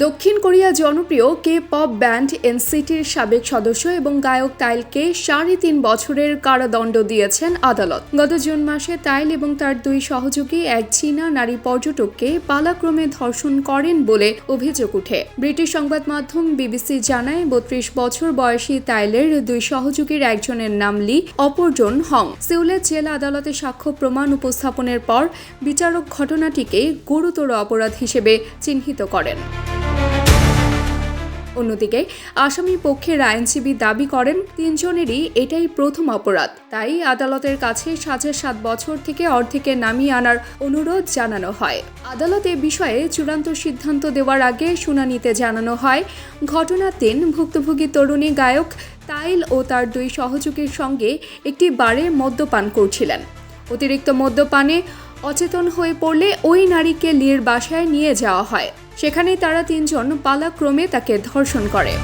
দক্ষিণ কোরিয়া জনপ্রিয় K pop band এনসিটির সাবেক সদস্য এবং গায়ক তাইলকে ৩.৫ বছরের কারাদণ্ড দিয়েছেন আদালত। গত জুন মাসে তাইল এবং তার ২ সহযোগী এক চীনা নারী পর্যটককে পালাক্রমে ধর্ষণ করেন বলে অভিযোগ ওঠে। ব্রিটিশ সংবাদ মাধ্যম বিবিসি জানায় ৩২ বছর বয়সী তাইলের ২ সহযোগীর একজনের নাম লি, অপরজন হং। সিউলের জেলা আদালতে সাক্ষ্য প্রমাণ উপস্থাপনের পর বিচারক ঘটনাটিকে গুরুতর অপরাধ হিসেবে চিহ্নিত করেন। অন্যদিকে আসামি পক্ষের আইনজীবী দাবি করেন ৩ জনেরই এটাই প্রথম অপরাধ, তাই আদালতের কাছে সাজা ৭ বছর থেকে অর্ধেকে নামিয়ে আনার অনুরোধ জানানো হয়। আদালত এ বিষয়ে চূড়ান্ত সিদ্ধান্ত দেওয়ার আগে শুনানিতে জানানো হয়, ঘটনার দিন ভুক্তভোগী তরুণী গায়ক তাইল ও তার ২ সহযোগীর সঙ্গে একটি বারে মদ্যপান করছিলেন। অতিরিক্ত মদ্যপানে অচেতন হয়ে পড়লে ওই নারীকে লির বাসায় নিয়ে যাওয়া হয়। সেখানেই তারা ৩ জন পালাক্রমে তাকে ধর্ষণ করে।